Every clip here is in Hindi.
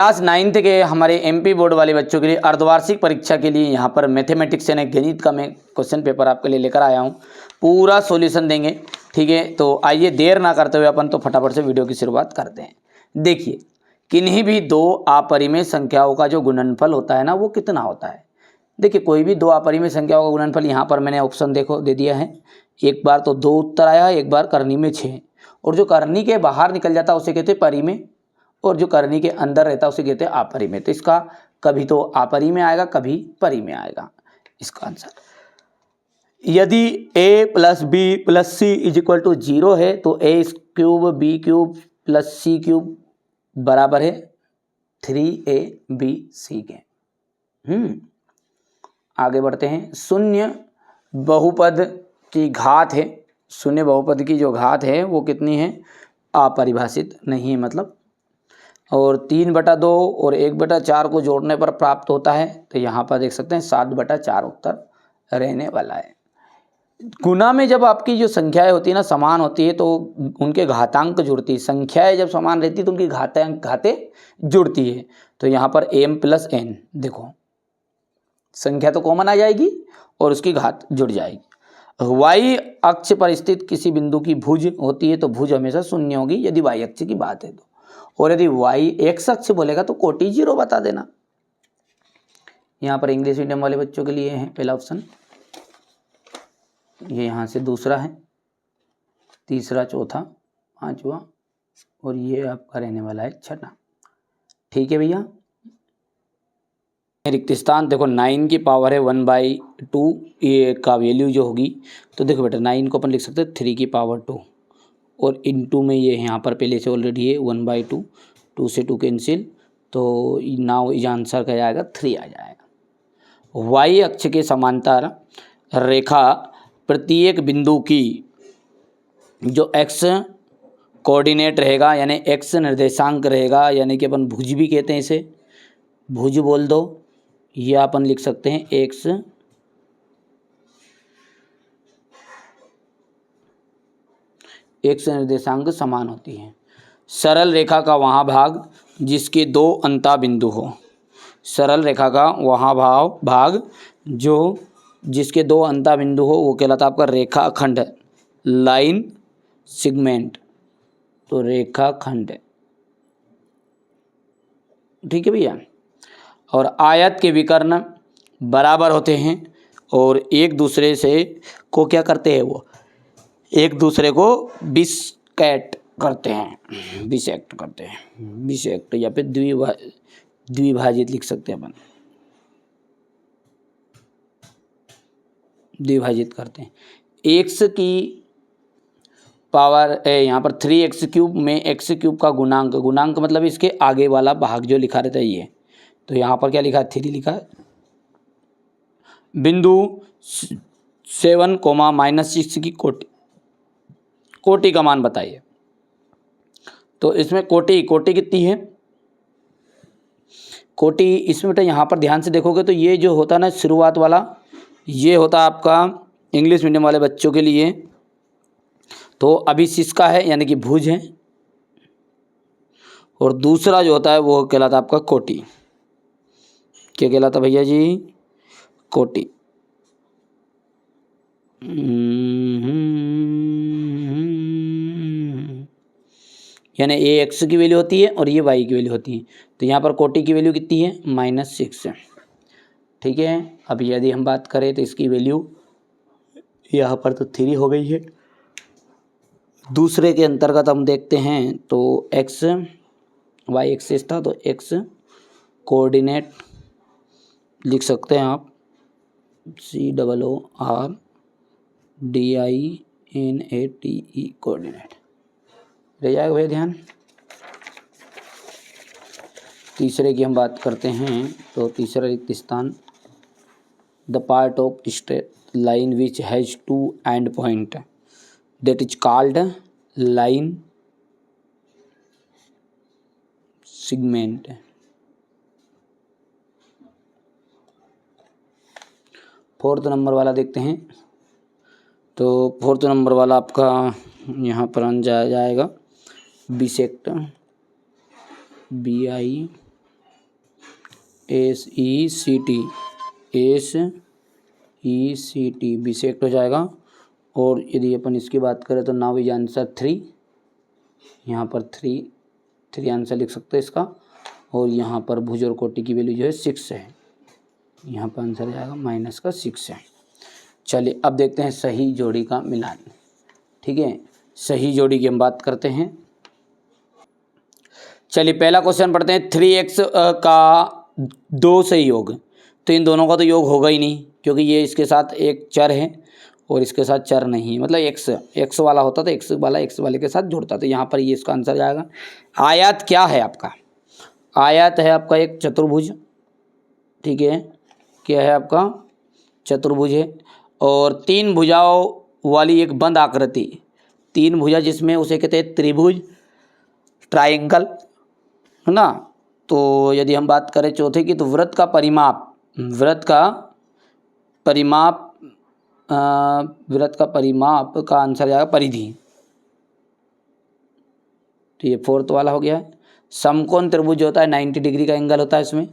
क्लास 9th के हमारे एमपी बोर्ड वाले बच्चों के लिए अर्धवार्षिक परीक्षा के लिए यहाँ पर मैथमेटिक्स यानी गणित का मैं क्वेश्चन पेपर आपके लिए लेकर आया हूँ। पूरा सॉल्यूशन देंगे, ठीक है। तो आइए देर ना करते हुए अपन तो फटाफट से वीडियो की शुरुआत करते हैं। देखिए, किन्हीं भी दो अपरिमेय संख्याओं का जो गुणनफल होता है ना, वो कितना होता है। देखिए, कोई भी दो अपरिमेय संख्याओं का गुणनफल, यहाँ पर मैंने ऑप्शन देखो दे दिया है। एक बार तो 2 उत्तर आया है, एक बार करनी में 6, और जो करनी के बाहर निकल जाता है उसे कहते हैं परिमेय, और जो करनी के अंदर रहता है उसे कहते हैं अपरिमेय। तो इसका कभी तो अपरिमेय आएगा, कभी परिमेय आएगा इसका आंसर। यदि a plus b plus c is equal to 0 है तो a cube b cube plus c cube बराबर है 3ab के। आगे बढ़ते हैं। शून्य बहुपद की घात है, शून्य बहुपद की जो घात है वो कितनी है, अपरिभाषित नहीं है मतलब। और 3/2 और 1/4 को जोड़ने पर प्राप्त होता है, तो यहाँ पर देख सकते हैं 7/4 उत्तर रहने वाला है। गुना में जब आपकी जो संख्याएं होती है ना समान होती है तो उनके घातांक जुड़ती है। संख्याएं जब समान रहती है तो उनकी घातें जुड़ती है। तो यहाँ पर m प्लस n, देखो संख्या तो कॉमन आ जाएगी और उसकी घात जुड़ जाएगी। y अक्ष पर स्थित किसी बिंदु की भुज होती है तो भुज हमेशा शून्य होगी यदि y अक्ष की बात है तो, और यदि y x अक्ष बोलेगा तो कोटि 0 बता देना। यहाँ पर इंग्लिश मीडियम वाले बच्चों के लिए है पहला ऑप्शन, ये यहाँ से दूसरा है, तीसरा, चौथा, पांचवा, और ये आपका रहने वाला है छठा। ठीक है भैया। रिक्त स्थान देखो 9 की पावर है 1/2, ये का वैल्यू जो होगी तो देखो बेटा 9 को अपन लिख सकते हैं 3 की पावर 2, और इनटू में ये यहाँ पर पहले से ऑलरेडी है 1/2, 2 से 2 कैंसिल, तो नाउ इस आंसर का जाएगा 3 आ जाएगा। वाई अक्ष के समांतर रेखा प्रत्येक बिंदु की जो x कोऑर्डिनेट रहेगा यानी x निर्देशांक रहेगा, यानी कि अपन भुज भी कहते हैं इसे, भुज बोल दो, ये अपन लिख सकते हैं x निर्देशांक समान होती है। सरल रेखा का वहाँ भाग जिसके 2 अंता बिंदु हो, सरल रेखा का वहाँ भाग जो जिसके 2 अंता बिंदु हो वो कहलाता है आपका रेखाखंड, लाइन सेगमेंट, तो रेखाखंड, ठीक है भैया। और आयत के विकर्ण बराबर होते हैं और एक दूसरे से को क्या करते हैं, वो एक दूसरे को बिसेक्ट करते हैं, बिसेक्ट करते हैं, बिसेक्ट या फिर द्विभाजित लिख सकते हैं अपन, द्विभाजित करते हैं। x की पावर यहाँ पर 3x³ में x³ का गुणांक, गुणांक मतलब इसके आगे वाला भाग जो लिखा रहता है ये, तो यहाँ पर क्या लिखा है 3 लिखा है। बिंदु 7, -6 की कोटि का मान बताइए। तो इसमें कोटि कितनी है, कोटि इसमें बेटा यहाँ पर ध्यान से देखोगे तो ये जो होता है ना शुरुआत वाला, ये होता है आपका इंग्लिश मीडियम वाले बच्चों के लिए, तो अभिशिष का है यानी कि भुज है, और दूसरा जो होता है वो कहलाता है आपका कोटि। क्या कहलाता भैया जी, कोटि। यानी ये x की वैल्यू होती है और ये y की वैल्यू होती है, तो यहाँ पर कोटि की वैल्यू कितनी है, -6, ठीक है। अब यदि हम बात करें तो इसकी वैल्यू यहाँ पर तो 3 हो गई है। दूसरे के अंतर्गत हम देखते हैं तो x y एक्सिस था तो x कोऑर्डिनेट लिख सकते हैं आप, COORDINATE कोऑर्डिनेट रह जाएगा भैया ध्यान। तीसरे की हम बात करते हैं तो तीसरा रिक्त स्थान, the part of straight line which has 2 and point that is called line segment। Fourth number वाला देखते हैं, तो फोर्थ नंबर वाला आपका यहाँ पर जाएगा बिसेक्ट, BI SECT बिसेक्ट हो जाएगा। और यदि अपन इसकी बात करें तो नाउ इज आंसर 3, यहाँ पर 3 आंसर लिख सकते हैं इसका। और यहाँ पर भुज और कोटि की वैल्यू जो है 6 है, यहाँ पर आंसर आ जाएगा -6 है। चलिए अब देखते हैं सही जोड़ी का मिलान। ठीक है, सही जोड़ी की हम बात करते हैं। चलिए पहला क्वेश्चन पढ़ते हैं। 3x का 2 से योग, तो इन दोनों का तो योग होगा ही नहीं, क्योंकि ये इसके साथ एक चर है और इसके साथ चर नहीं है। मतलब x वाला होता तो x वाला x वाले के साथ जुड़ता, तो यहाँ पर ये इसका आंसर जाएगा। आयत क्या है आपका? आयत है आपका एक चतुर्भुज। ठीक है, क्या है आपका? चतुर्भुज है। और 3 भुजाओं वाली एक बंद आकृति, 3 भुजा जिसमें उसे कहते हैं त्रिभुज, ट्रायंगल, है ना। तो यदि हम बात करें चौथे की, तो वृत्त का परिमाप का आंसर जाएगा परिधि। तो ये 4th वाला हो गया है। समकोण त्रिभुज होता है 90 डिग्री का एंगल होता है इसमें।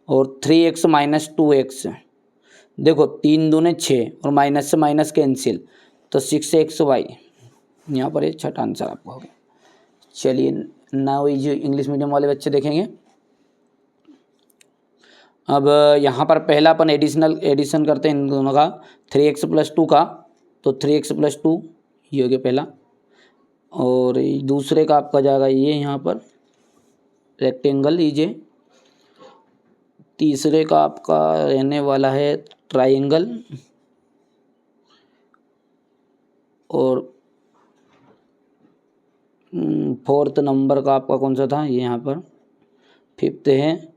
और 3x - 2x, देखो 3 दूने 6 और माइनस से माइनस कैंसिल, तो 6xy, यहाँ पर ये छठा आंसर आपका हो गया। चलिए नाउ इज इंग्लिश मीडियम वाले बच्चे देखेंगे। अब यहाँ पर पहला अपन एडिशन करते हैं इन दोनों का, 3x + 2 का, तो 3x + 2 ये हो गया पहला। और दूसरे का आपका जाएगा ये यहाँ पर रेक्टेंगल लीजिए। तीसरे का आपका रहने वाला है ट्रायंगल। और 4th नंबर का आपका कौन सा था? ये यहाँ पर 5th है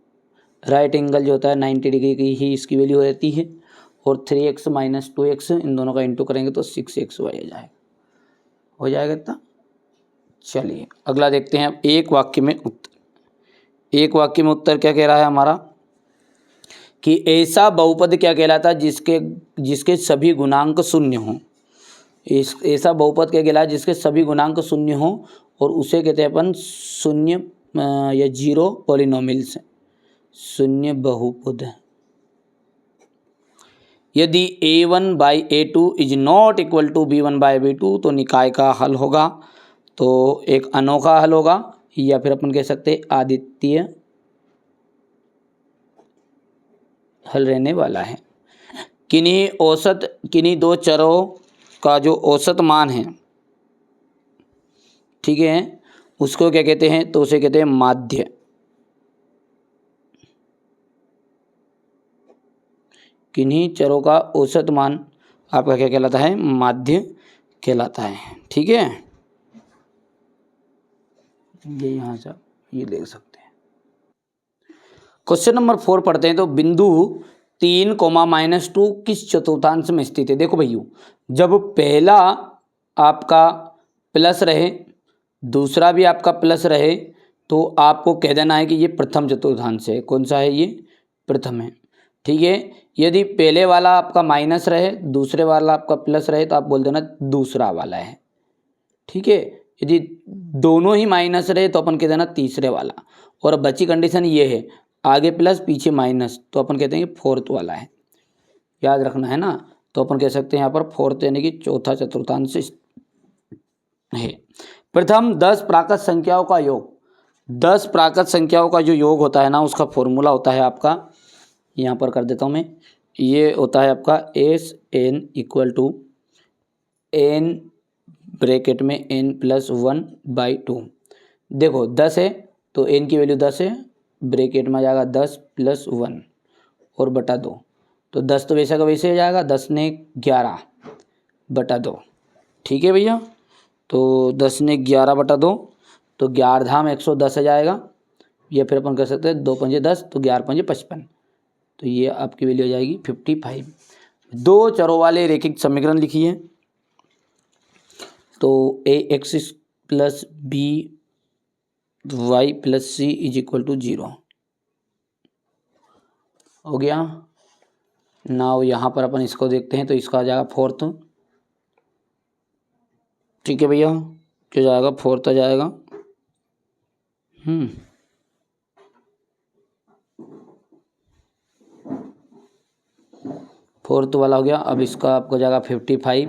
राइट एंगल, जो होता है 90 डिग्री की ही इसकी वैल्यू रहती है। और 3x - 2x, इन दोनों का इंटू करेंगे तो 6xy हो जाएगा इतना। चलिए अगला देखते हैं। एक वाक्य में उत्तर क्या कह रहा है हमारा, कि ऐसा बहुपद क्या कहलाता है जिसके सभी गुणांक शून्य हों। ऐसा बहुपद क्या कहलाता है जिसके सभी गुणांक शून्य हों, और उसे कहते हैं अपन शून्य या जीरो पॉलिनोमियल्स, शून्य बहुपद। यदि a1/a2 is not equal to b1/b2, तो निकाय का हल होगा, तो एक अनोखा हल होगा, या फिर अपन कह सकते हैं आदित्य हल रहने वाला है। किन्हीं 2 चरों का जो औसत मान है, ठीक है, उसको क्या कहते हैं? तो उसे कहते हैं माध्य। किन्हीं चरों का औसत मान आपका क्या कहलाता है? माध्य कहलाता है। ठीक है, ये यहाँ से ये देख सकते हैं। क्वेश्चन नंबर 4 पढ़ते हैं। तो बिंदु 3, -2 किस चतुर्थांश में स्थित है? देखो भैया, जब पहला आपका प्लस रहे, दूसरा भी आपका प्लस रहे, तो आपको कह देना है कि ये प्रथम चतुर्थांश है। कौन सा है? ये प्रथम है। ठीक है, यदि पहले वाला आपका माइनस रहे, दूसरे वाला आपका प्लस रहे, तो आप बोल देना दूसरा वाला है। ठीक है, यदि दोनों ही माइनस रहे तो अपन कह देना तीसरे वाला। और बची कंडीशन ये है, आगे प्लस पीछे माइनस, तो अपन कहते हैं 4th वाला है। याद रखना है ना। तो अपन कह सकते हैं यहाँ पर 4th यानी कि चौथा चतुर्थांश है। प्रथम 10 प्राकृत संख्याओं का योग, 10 प्राकृत संख्याओं का जो योग होता है ना, उसका फॉर्मूला होता है आपका, यहाँ पर कर देता हूँ मैं, ये होता है आपका SN = n ब्रैकेट में n+1/2। देखो 10 है तो n की वैल्यू 10 है, ब्रैकेट में आ जाएगा 10 + 1 और बटा 2, तो 10 तो वैसा का वैसे हो जाएगा, 10 ने 11 बटा 2। ठीक है भैया, तो 10 ने 11 बटा 2, तो 11 धाम 110 आ जाएगा, या फिर अपन कर सकते हैं 2 पंजे 10, तो 11 पंजे 55, तो ये आपकी वैल्यू हो जाएगी 55। 2 चरों वाले रैखिक समीकरण लिखिए। तो ax + by + c = 0 हो गया। नाउ यहाँ पर अपन इसको देखते हैं, तो इसका आ जाएगा 4th। ठीक है भैया, क्या जाएगा? 4th आ जाएगा। फोर्थ वाला हो गया। अब इसका आपको जाएगा 55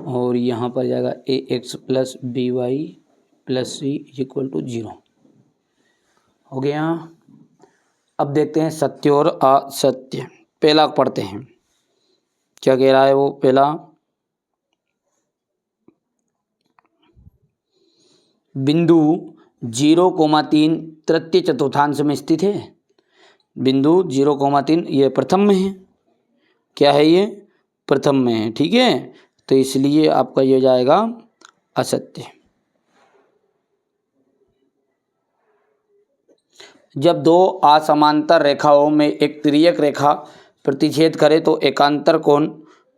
और यहाँ पर जाएगा ax plus b y plus c equal to 0 हो गया। अब देखते हैं सत्य और असत्य। पहला पढ़ते हैं, क्या कह रहा है वो। पहला, बिंदु 0,3 तृतीय चतुर्थांश में स्थित है। बिंदु 0,3 ये प्रथम में है। क्या है ये? प्रथम में है। ठीक है, तो इसलिए आपका ये जाएगा असत्य। जब दो असमांतर रेखाओं में एक तिर्यक रेखा प्रतिच्छेद करे तो एकांतर कोण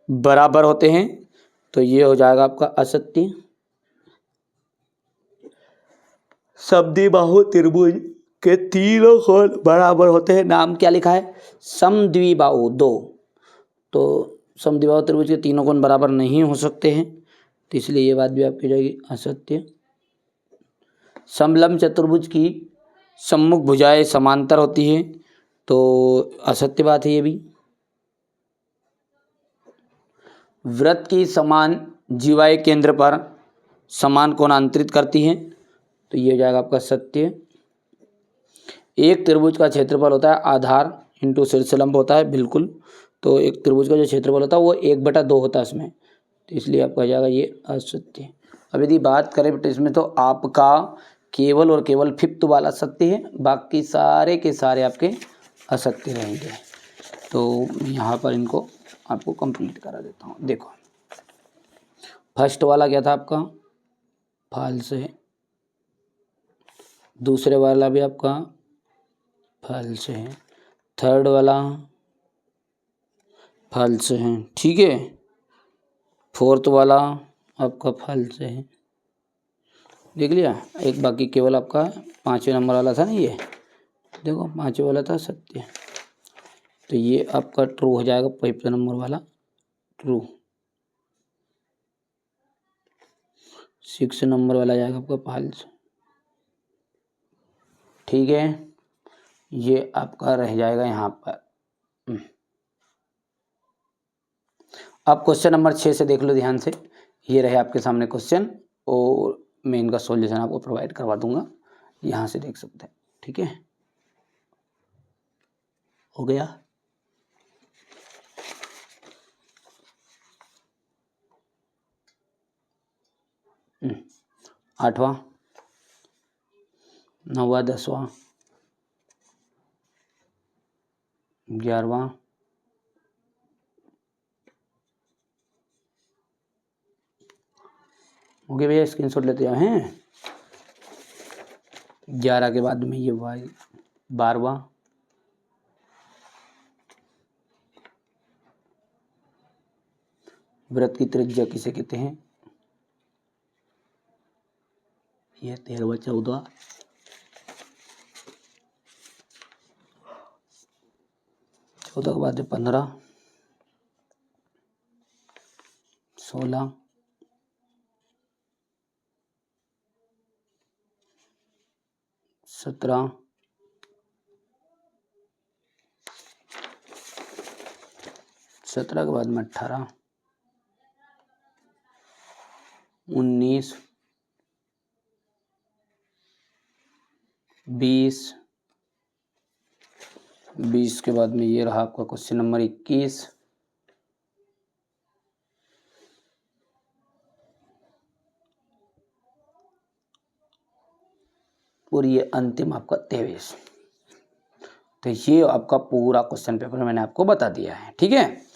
बराबर होते हैं, तो ये हो जाएगा आपका असत्य। समद्विबाहु त्रिभुज के तीनों कोण बराबर होते हैं। नाम क्या लिखा है? समद्विबाहु 2। तो समद्विबाहु त्रिभुज के तीनों कोण बराबर नहीं हो सकते हैं, तो इसलिए ये बात भी आपकी जाएगी असत्य। समलंब चतुर्भुज की सम्मुख भुजाएं समांतर होती है, तो असत्य बात है ये भी। वृत्त की समान जीवाएं केंद्र पर समान कोण अंतरित करती हैं, तो ये हो जाएगा आपका सत्य। एक त्रिभुज का क्षेत्रफल होता है आधार इंटू शीर्षलंब होता है, बिल्कुल। तो एक त्रिभुज का जो क्षेत्रफल होता है वो 1/2 होता है इसमें, तो इसलिए आपका जाएगा ये असत्य। अब यदि बात करें बेटा इसमें, तो आपका केवल और केवल फिफ्थ वाला सत्य है, बाकी सारे के सारे आपके असत्य रहेंगे। तो यहाँ पर इनको आपको कंप्लीट करा देता हूँ। देखो, फर्स्ट वाला क्या था आपका? फाल्स है। दूसरे वाला भी आपका फाल्स है। थर्ड वाला फाल्स है। ठीक है, फोर्थ वाला आपका फाल्स है। देख लिया। एक बाकी केवल आपका 5वें नंबर वाला था ना, ये देखो 5वें वाला था सत्य, तो ये आपका ट्रू हो जाएगा। 5वें नंबर वाला ट्रू। 6 नंबर वाला जाएगा आपका फाल्स। ठीक है, ये आपका रह जाएगा यहाँ पर। अब क्वेश्चन नंबर 6 से देख लो ध्यान से। ये रहे आपके सामने क्वेश्चन, और मैं इनका सॉल्यूशन आपको प्रोवाइड करवा दूंगा, यहाँ से देख सकते हैं। ठीक है, हो गया। आठवां, 9वां, 10वां, 11वां, हो गया भैया, स्क्रीनशॉट लेते हैं। 11 के बाद में ये 12वां, वृत्त की त्रिज्या किसे कहते हैं? ये 13वां, 14वां, 14 के बाद 15, 16, 17, 17 के बाद में 18, 19, 20, 20 के बाद में ये रहा आपका क्वेश्चन नंबर 21, और ये अंतिम आपका 23। तो ये आपका पूरा क्वेश्चन पेपर मैंने आपको बता दिया है। ठीक है।